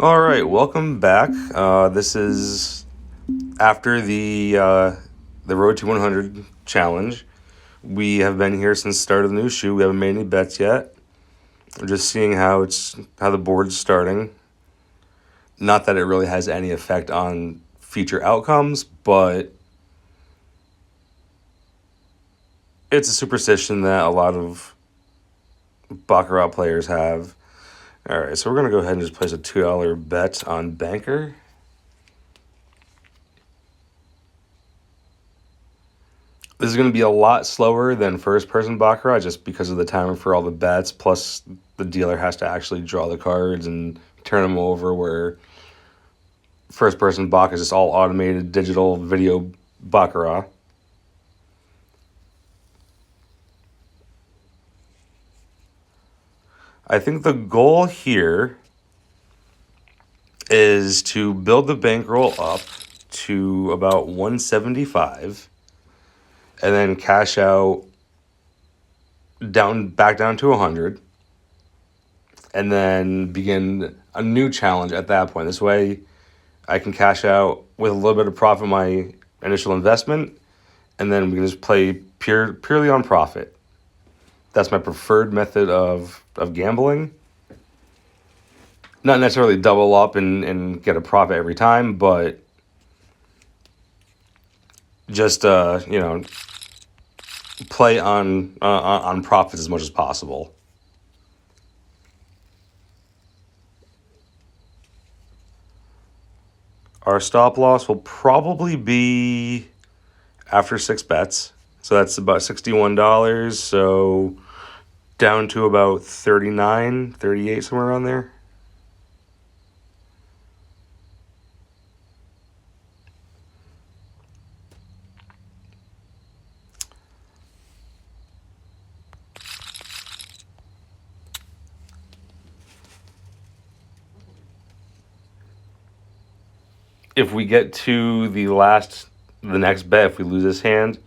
All right, welcome back. This is after the Road to 100 challenge. We have been here since the start of the new shoe. We haven't made any bets yet. We're just seeing how the board's starting. Not that it really has any effect on future outcomes, but it's a superstition that a lot of Baccarat players have. All right, so we're gonna go ahead and just place a $2 bet on Banker. This is going to be a lot slower than first person Baccarat just because of the timer for all the bets. Plus, the dealer has to actually draw the cards and turn them over, where first person Baccarat is just all automated digital video Baccarat. I think the goal here is to build the bankroll up to about 175 and then cash out back down to 100 and then begin a new challenge at that point. This way I can cash out with a little bit of profit my initial investment, and then we can just play purely on profit. That's my preferred method of gambling. Not necessarily double up and get a profit every time, but just play on profits as much as possible. Our stop loss will probably be after 6 bets. So that's about $61. So down to about 39, 38, somewhere around there. If we get to the next bet, if we lose this hand,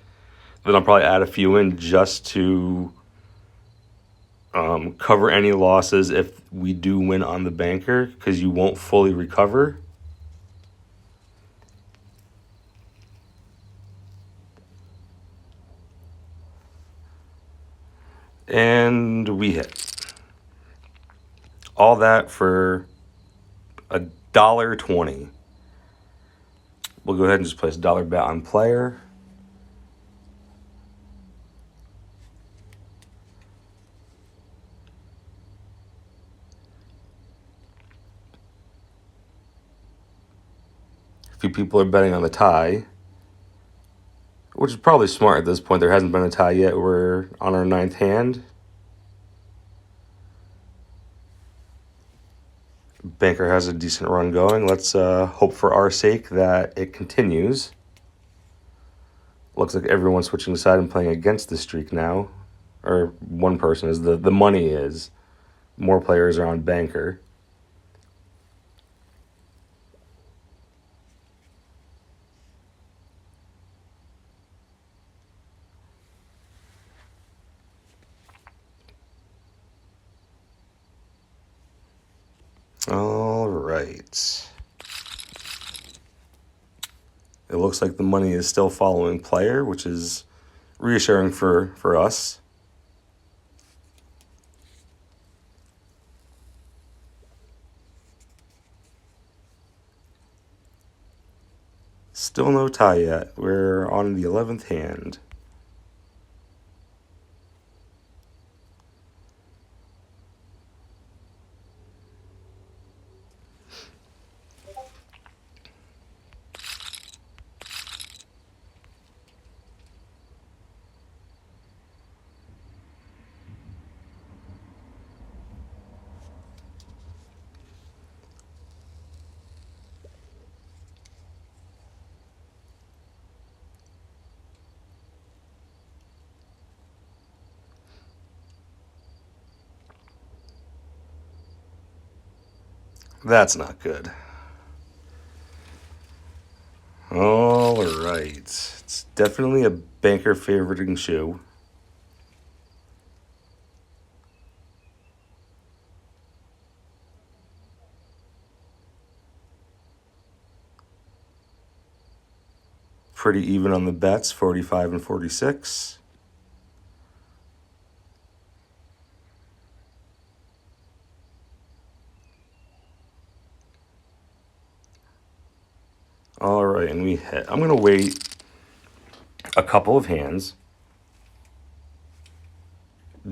then I'll probably add a few in just to cover any losses if we do win on the banker, because you won't fully recover. And we hit. All that for $1.20. We'll go ahead and just place a $1 bet on player. A few people are betting on the tie, which is probably smart at this point. There hasn't been a tie yet. We're on our 9th hand. Banker has a decent run going. Let's hope for our sake that it continues. Looks like everyone's switching side and playing against the streak now. Or one person is. The money is. More players are on Banker. All right. It looks like the money is still following player, which is reassuring for us. Still no tie yet. We're on the 11th hand. That's not good. All right. It's definitely a banker favoriting shoe. pretty even on the bets, 45 and 46. All right, and we hit. I'm going to wait a couple of hands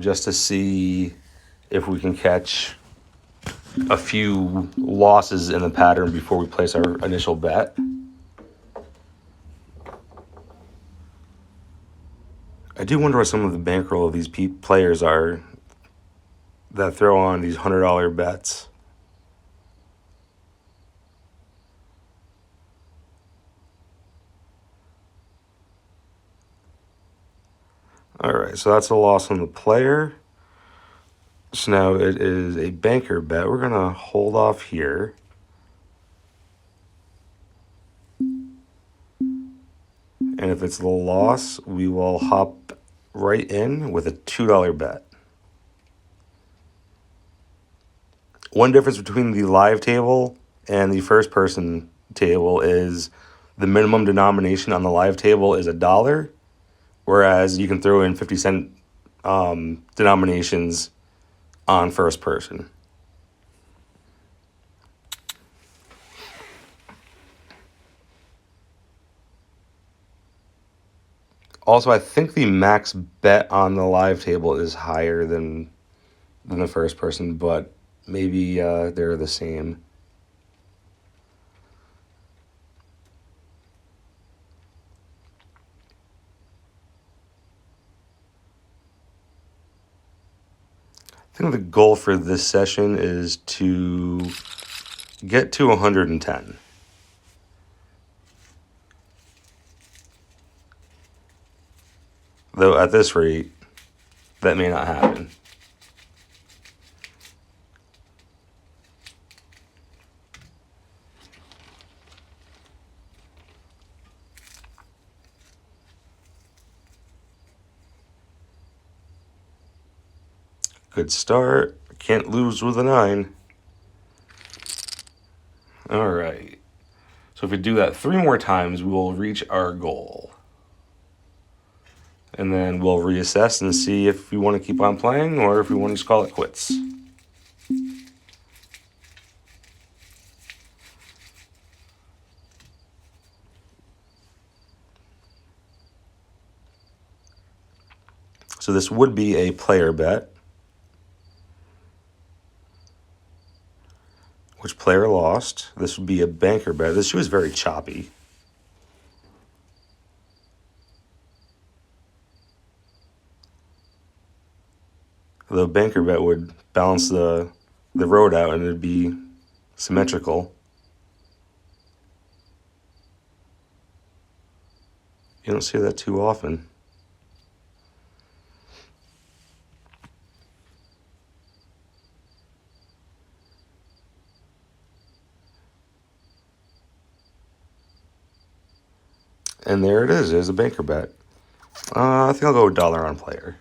just to see if we can catch a few losses in the pattern before we place our initial bet. I do wonder what some of the bankroll of these players are that throw on these $100 bets. All right, so that's a loss on the player. So now it is a banker bet. We're going to hold off here. And if it's the loss, we will hop right in with a $2 bet. One difference between the live table and the first person table is the minimum denomination on the live table is $1, whereas you can throw in 50-cent denominations on first person. Also, I think the max bet on the live table is higher than the first person, but maybe they're the same. I think the goal for this session is to get to 110. Though at this rate, that may not happen. Good start. Can't lose with a 9. All right. So if we do that 3 more times, we will reach our goal. And then we'll reassess and see if we want to keep on playing or if we want to just call it quits. So this would be a player bet. Which player lost? This would be a banker bet. This shoe is very choppy. The banker bet would balance the road out and it'd be symmetrical. You don't see that too often. And there it is. There's a banker bet. I think I'll go with dollar on player.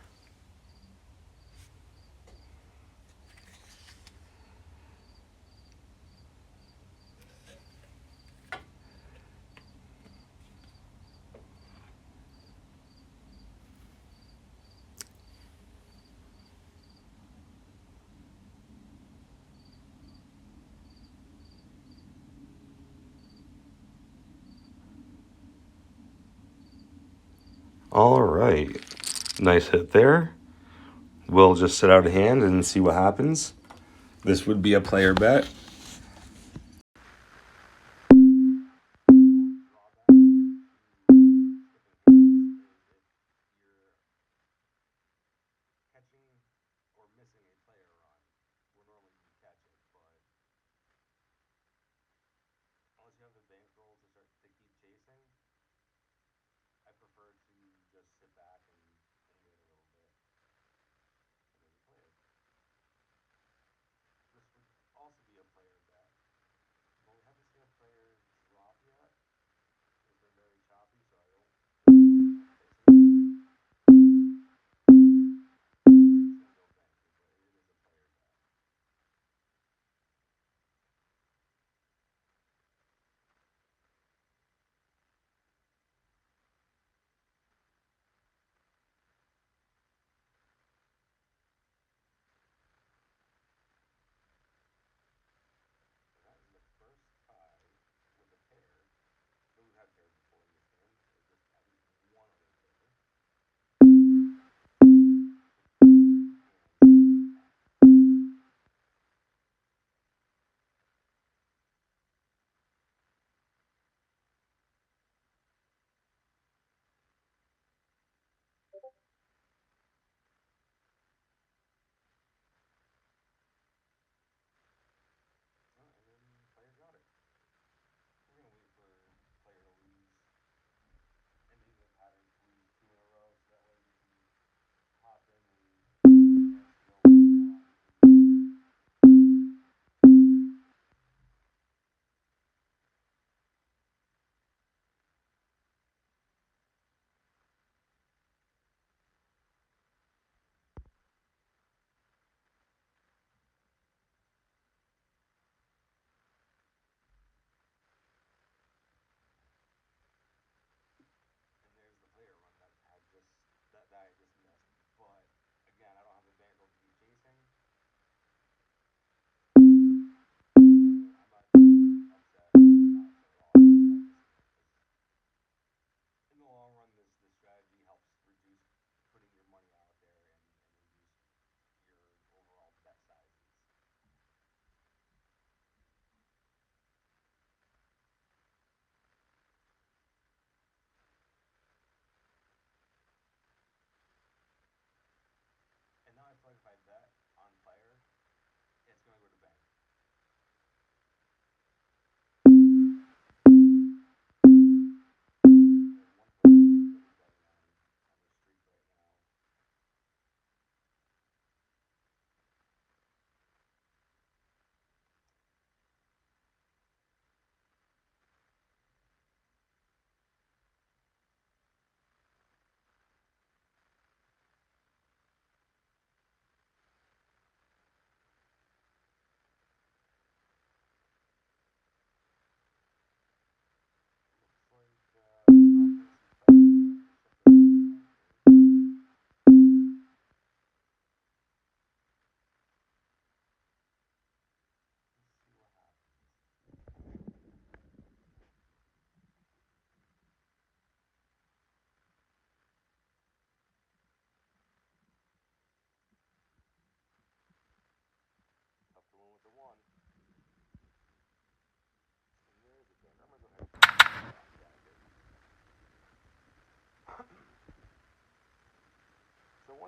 All right. Nice hit there. We'll just sit out a hand and see what happens. This would be a player bet.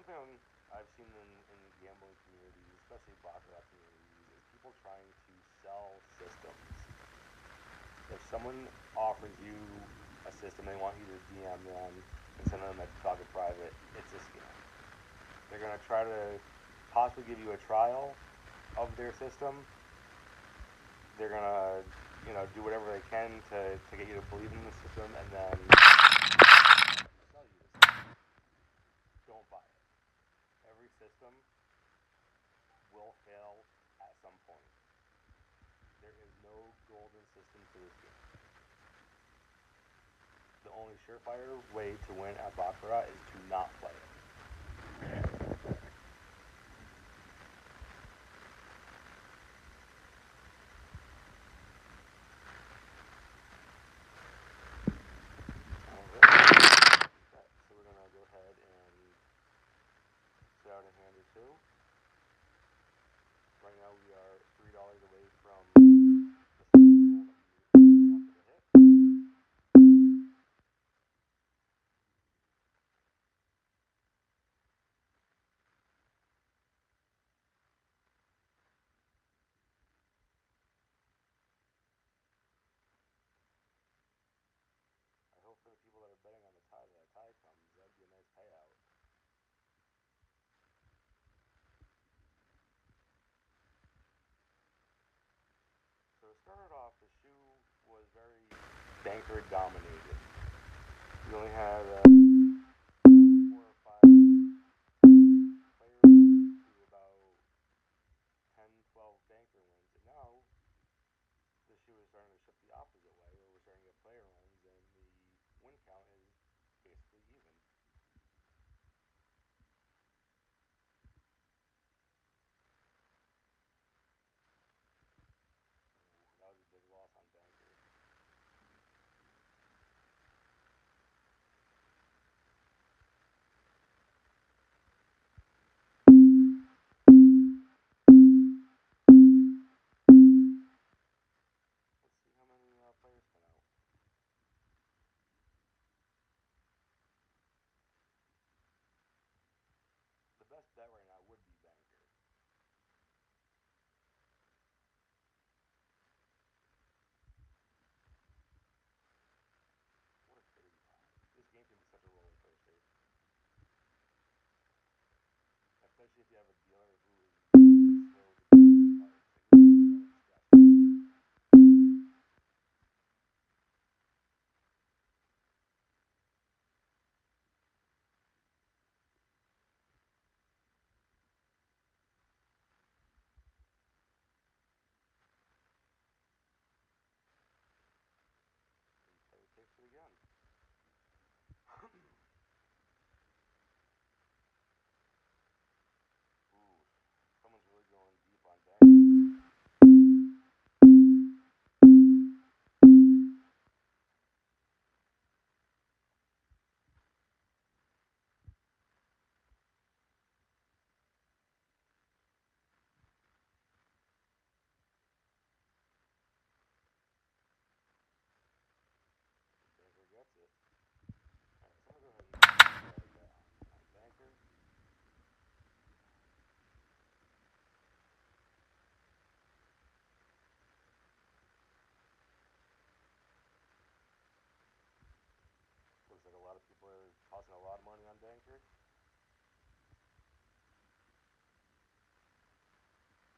one thing I've seen in gambling communities, especially Baccarat communities, is people trying to sell systems. If someone offers you a system, they want you to DM them and send them a talk in private, it's a scam. They're going to try to possibly give you a trial of their system. They're going to, do whatever they can to get you to believe in the system and then sell you the system. Don't buy it. Every system will fail at some point. There is no golden system to this game. The only surefire way to win at Baccarat is to not play it. Alright. So we're going to go ahead and set out a hand or two. Right now we are $3 away from the goal that we wanted to hit. I hope for the people that are betting on the tie that a tie comes. That'd be a nice payout. So it started off, the shoe was very banker dominated. We only had 4 or 5 player wins to about 10, 12 banker wins, and now the shoe is starting to shift the opposite way, where we're starting to get player runs, and the win count is basically even. Ooh, that was a big loss on banker. Let's see how many players come out. The best bet right now would be banker. What a crazy line. This game can be such a roller coaster, especially if you have a dealer who is very slow to play cards. Like, this is very stressful. And player takes it again. Ooh, someone's really going deep on banker. Banker gets it. Alright, so I'm going to go ahead and set a bet on banker. Looks like a lot of people are tossing a lot of money on banker.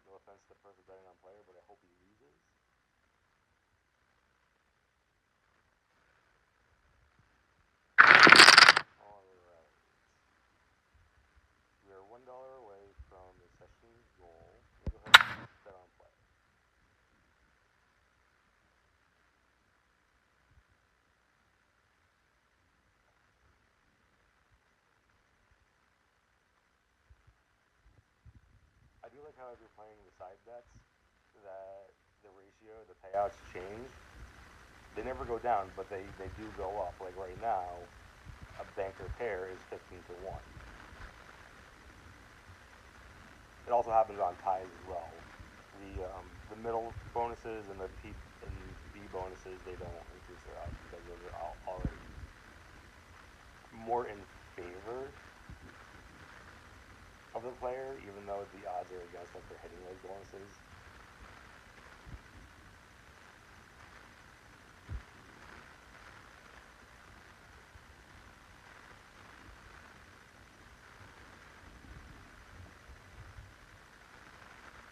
No offense to the person betting on player, but I hope he loses. Alright. We are $1 away from the session goal. Let me go ahead and bet on player. I do like how if you're playing the side bets, that the ratio, the payouts change. They never go down, but they do go up. Like right now, a banker pair is 15 to 1. It also happens on ties as well. The middle bonuses and the P and B bonuses, they don't increase their odds because those are already more in favor. of the player, even though the odds are against them for hitting those bonuses.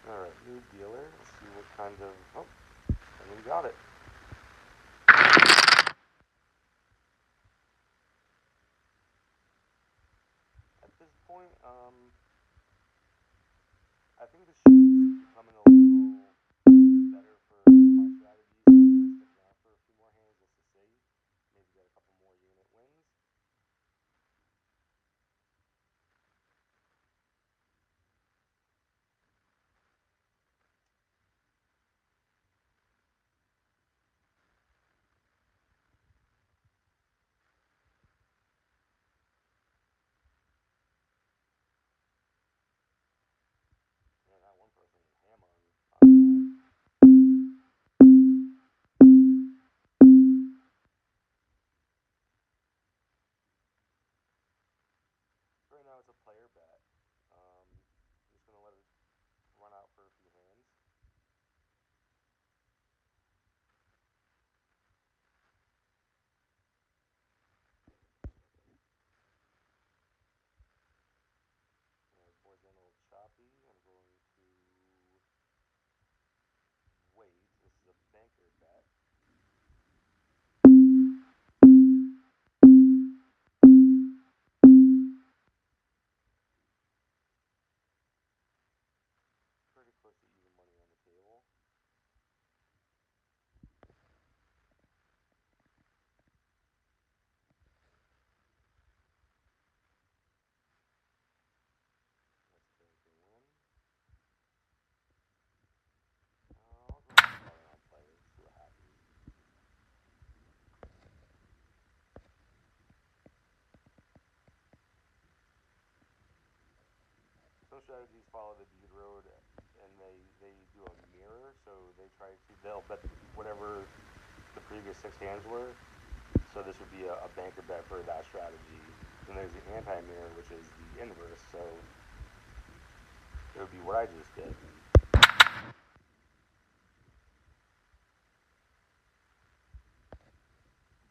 Alright, new dealer. Let's see what kind of... Oh, and we got it. At this point, I think this show's becoming a little better for my strategy, so I'm going to stick around for a few more hands just to see. Maybe get a couple more unit wins. Yeah, that one person ham on Right now it's a player bet. I'm just going to let it run out for a few hands. Board's getting a little choppy. I'm going to wait. This is a banker bet. Pretty close to even money on the table. Let's bank and win. I'll go smaller on player, see what happens. Some strategies follow the bead road, and they do a mirror, so they'll bet whatever the previous 6 hands were. So this would be a banker bet for that strategy. Then there's the anti-mirror, which is the inverse, so it would be what I just did.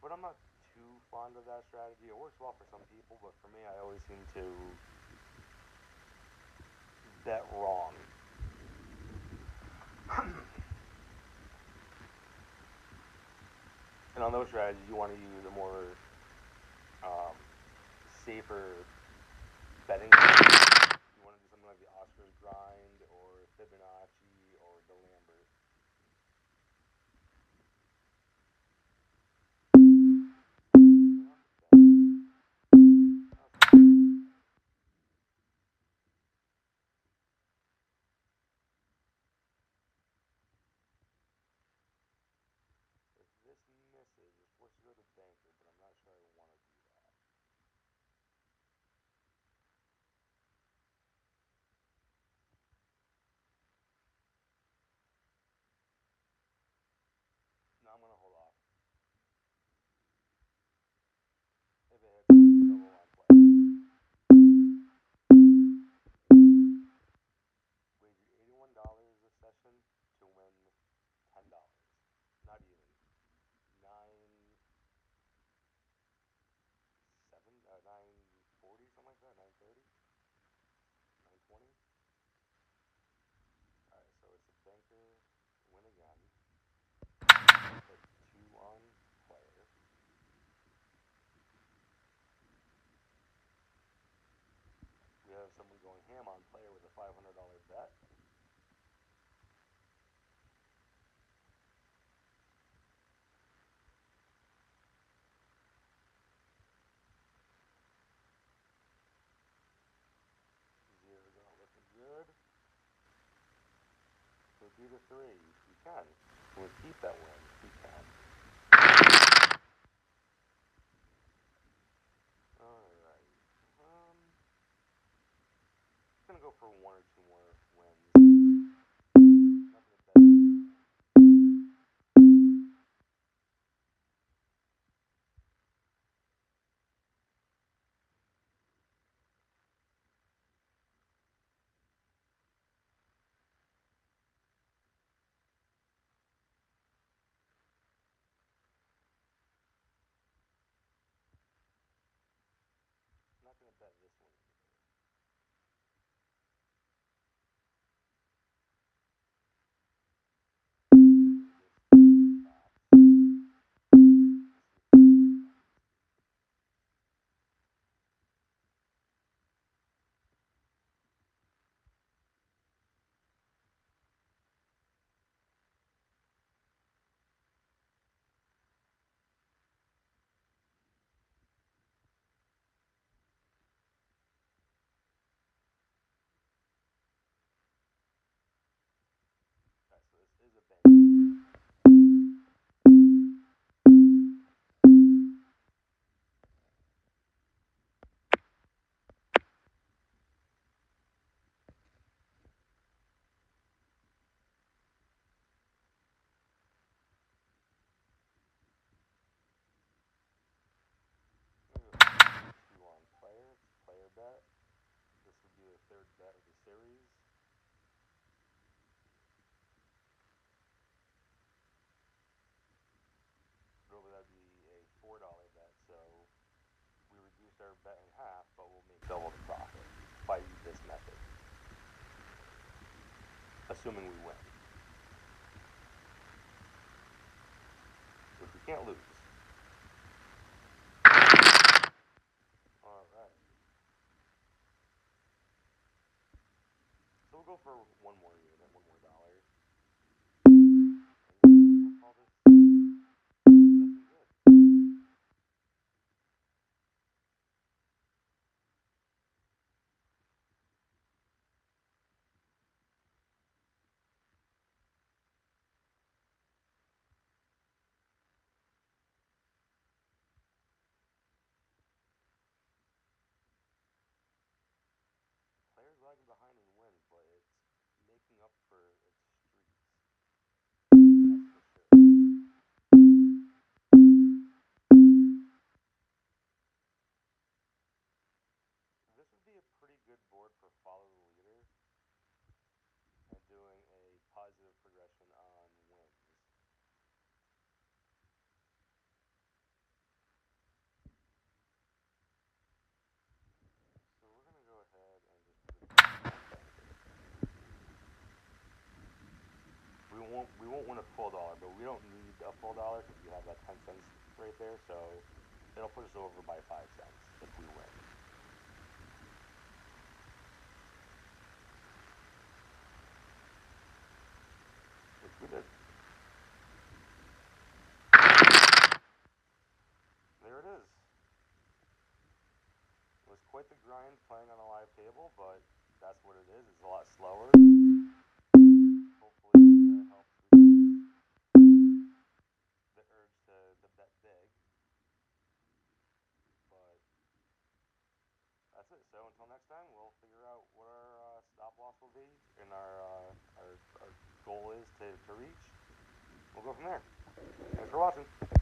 But I'm not too fond of that strategy. It works well for some people, but for me, I always seem to bet wrong. And on those strategies, you want to use a more safer betting. You want to do something like the Oscar's grind or Fibonacci or the Lambert. If this misses, we're supposed to go to banker, but I'm not sure I want to do that. No, I'm gonna hold off. If it hits, I'll double on play. Wager $81 a session to win $10. Not even. 940, something like that. 930, 920. All right, so it's a banker win again. Put 2 on player. We have someone going ham on player with a $500 bet. Zero's not looking good. Could be the 3. We can. Can we keep that win? We can. Alright. Just gonna go for 1 or 2 more wins. Not gonna bet. third bet of the series. Normally that'd be a $4 bet, so we reduced our bet in half, but we'll make double the profit by this method, assuming we win, which we can't lose. All right. So we'll go for one more unit, one more dollar. And we'll call this session good. Player's lagging behind in wins, but it's making up for its streaks. That's for sure. This would be a pretty good board for follow the leader and doing a positive progression on wins. So we're gonna go ahead and just put a we won't win a full dollar, but we don't need a full dollar because we have that 10 cents right there. So it'll put us over by 5 cents if we win. Which we did. There it is. It was quite the grind playing on a live table, but that's what it is. It's a lot slower. Hopefully it helps reduce the urge to bet big. But that's it. So until next time, we'll figure out what our stop loss will be and our goal is to reach. We'll go from there. Thanks for watching.